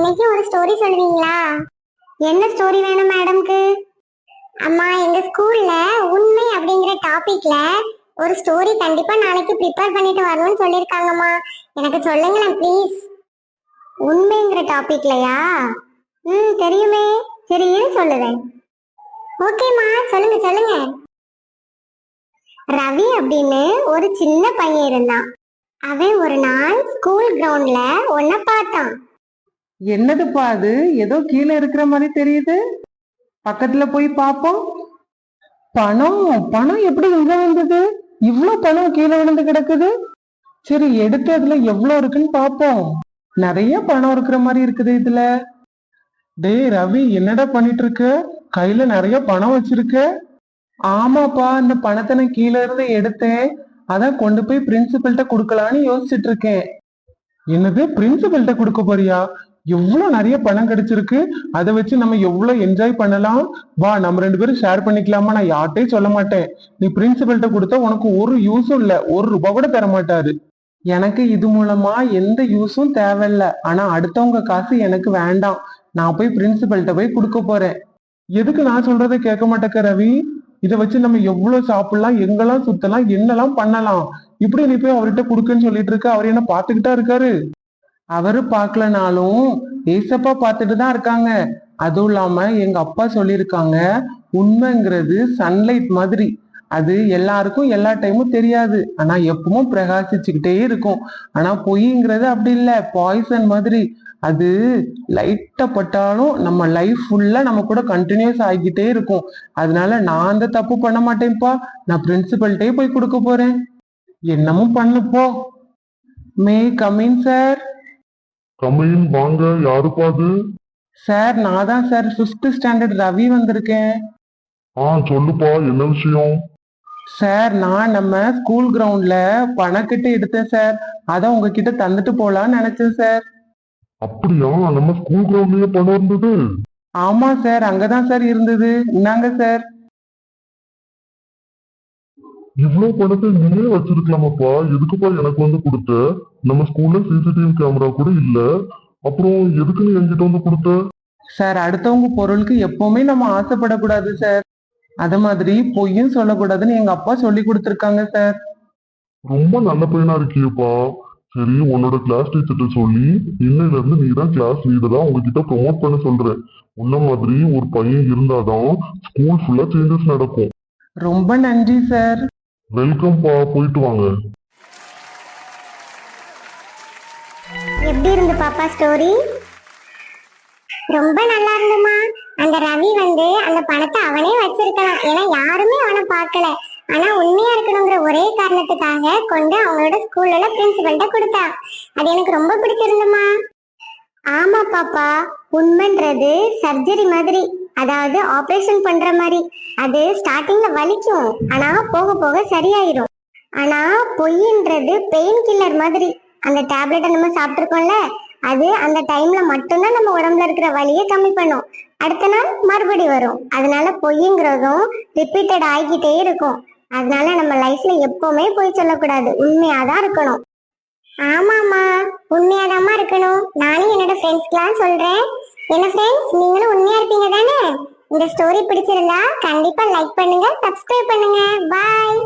இன்னைக்கு ஒரு ஸ்டோரி சொல்லுவீங்களா? என்ன ஸ்டோரி வேணும் மேடம்க்கு? அம்மா, எங்க ஸ்கூல்ல உண்மை அப்படிங்கிற டாபிக்ல ஒரு ஸ்டோரி கண்டிப்பா நாளைக்கு ப்ரிப்பேர் பண்ணிட்டு வரணும்னு சொல்லிருக்காங்கம்மா. எனக்கு சொல்லுங்களேன் ப்ளீஸ். உண்மைங்கிற டாபிக்லயா? தெரியுமே. சரி இரு சொல்லுறேன். ஓகேம்மா, சொல்லுங்க சொல்லுங்க. ரவி அப்படின்னு ஒரு சின்ன பையன் இருந்தான். அவன் ஒரு நாள் ஸ்கூல் கிரவுண்ட்ல ஒன்ன பார்த்தான். என்னதுப்பா அது? ஏதோ கீழே இருக்கிற மாதிரி தெரியுது. பக்கத்துல போய் பாப்போம். பணம் பணம் எப்படி இங்க வந்தது? இவ்ளோ பணம் கீழே விழுந்து கிடக்குது. சரி, எடுத்து அதுல எவ்வளவு இருக்குன்னு பாப்போம். நிறைய பணம் இருக்கிற மாதிரி இருக்குது இதுல. டேய் ரவி, என்னடா பண்ணிட்டு இருக்க? கையில நிறைய பணம் வச்சிருக்க. ஆமாப்பா, இந்த பணத்தை நான் கீழே இருந்து எடுத்தேன். அதான் கொண்டு போய் பிரின்சிபல்கிட்ட கொடுக்கலான்னு யோசிச்சுட்டு இருக்கேன். என்னது, பிரின்சிபல்கிட்ட கொடுக்க போறியா? எவ்வளவு நிறைய பணம் கிடைச்சிருக்கு. அதை வச்சு நம்ம எவ்வளவு என்ஜாய் பண்ணலாம். வா, நம்ம 2 பேரும் ஷேர் பண்ணிக்கலாமா? நான் யார்ட்டையும் சொல்ல மாட்டேன். நீ பிரின்சிபல்கிட்ட கொடுத்தா உனக்கு ஒரு யூஸும் இல்ல, 1 ரூபாய் கூட தர மாட்டாரு. எனக்கு இது மூலமா எந்த யூஸும் தேவையில்ல. ஆனா அடுத்தவங்க காசு எனக்கு வேண்டாம். நான் போய் பிரின்சிபல்கிட்ட போய் கொடுக்க போறேன். எதுக்கு நான் சொல்றதை கேட்க மாட்டேக்க ரவி? இதை வச்சு நம்ம எவ்வளவு சாப்பிடலாம், எங்கெல்லாம் சுத்தலாம், என்னெல்லாம் பண்ணலாம். இப்படி நீ போய் அவர்கிட்ட கொடுக்குன்னு சொல்லிட்டு இருக்க. அவர் என்ன பாத்துக்கிட்டா இருக்காரு? அவரு பாக்கலனாலும் ஏசப்பா பார்த்துட்டு தான் இருக்காங்க. அதுவும் இல்லாம எங்க அப்பா சொல்லியிருக்காங்க, உண்மைங்கிறது சன்லைட் மாதிரி. அது எல்லாருக்கும் எல்லா டைமும் தெரியாது, ஆனா எப்பவும் பிரகாசிச்சுக்கிட்டே இருக்கும். ஆனா பொய்ங்கிறது அப்படி இல்ல, பாய்சன் மாதிரி. அது லைட்டா பட்டாலும் நம்ம லைஃப் ஃபுல்லா நம்ம கூட கண்டினியூஸ் ஆகிக்கிட்டே இருக்கும். அதனால நான் அந்த தப்பு பண்ண மாட்டேன்ப்பா. நான் பிரின்சிபல்கிட்டே போய் கொடுக்க போறேன். என்னமும் பண்ணுப்போ. May come in sir? கம்மின் வாங்க. யாருப்பா அது? சார், நான் தான் சார் 5th ஸ்டாண்டர்ட் ரவி வந்திருக்கேன். சொல்லுப்பா, என்ன விஷயம்? சார், நான் நம்ம ஸ்கூல் கிரவுண்ட்ல பணக்கட்டு எடுத்தேன் சார். அதான் உங்ககிட்ட தந்துட்டு போலான்னு நினைச்சேன் சார். அப்படியா? நம்ம ஸ்கூல் கிரவுண்ட்லயே பணம் இருந்தது? ஆமா சார், அங்கதான் சார் இருந்தது. இன்னாங்க சார். இவ்வளவு பணத்தை நீயே வச்சிருக்கலாமாப்பா? எதுக்குப்பா எனக்கு வந்து கொடுத்த? நம்ம ஸ்கூல்ல சிசிடிவி கேமரா கூட இல்ல. அப்புறம் எதுக்கு நீ என்கிட்ட வந்து கொடுத்த? சார், அடுத்தவங்க பொருளுக்கு எப்பவுமே நம்ம ஆசைப்படக்கூடாது சார். அத மாதிரி பொய்யும் சொல்லக்கூடாதுன்னு எங்க அப்பா சொல்லி கொடுத்துருக்காங்க சார். ரொம்ப நல்ல பையனா இருக்கியப்பா. சரி, உன்னோட கிளாஸ் டீச்சர்கிட்ட சொல்லி இன்னையில இருந்து நீ தான் கிளாஸ் லீடரா உங்ககிட்ட ப்ரொமோட் பண்ண சொல்றேன். உன்ன மாதிரி ஒரு பையன் இருந்தாதான் ஸ்கூல் ஃபுல்லா சேஞ்சஸ் நடக்கும். ரொம்ப நன்றி சார். வெல்கம்பா, போயிட்டு வாங்க. எப்படி இருந்து பாப்பா ஸ்டோரி? ரொம்ப நல்லா இருந்துமா. அந்த ரவி அந்த பணத்தை அவனே வச்சிருக்கலாம், ஏன்னா யாருமே அவனை பார்க்கல. ஆனா உண்மையா இருக்கணுங்கிற ஒரே காரணத்துக்காக கொண்டு அவங்களோட ஸ்கூல்ல பிரின்சிபல்கிட்ட கொடுத்தா. அது எனக்கு ரொம்ப பிடிச்சிருந்துமா. ஆமா பாப்பா, உண்மைன்றது சர்ஜரி மாதிரி, அதாவது ஆபரேஷன் பண்ற மாதிரி. அது ஸ்டார்டிங்ல வலிக்கும், ஆனா போக போக சரியாயிரும். ஆனா பொய்ன்றது பெயின் கில்லர் மாதிரி. அந்த டேப்லெட்டை நம்ம சாப்பிட்டுருக்கோம்ல, அது அந்த டைம்ல மட்டும்தான் நம்ம உடம்புல இருக்கிற வலியை கம்மி பண்ணும். அடுத்த நாள் மறுபடி வரும். அதனால பொய்ங்கிறதும் ரிப்பீட்டட் ஆகிக்கிட்டே இருக்கும். அதனால நம்ம லைஃப்ல எப்பவுமே பொய் சொல்லக்கூடாது, உண்மையாதான் இருக்கணும். ஆமாமா, உண்மையாதாம்மா இருக்கணும். நானும் என்னோட ஃப்ரெண்ட்ஸ்க்குலாம் சொல்றேன். என்ன ஃப்ரெண்ட்ஸ், நீங்களும் உண்மையா இருப்பீங்க தானே? இந்த ஸ்டோரி பிடிச்சிருந்தா கண்டிப்பா லைக் பண்ணுங்க, சப்ஸ்கிரைப் பண்ணுங்க. பாய்.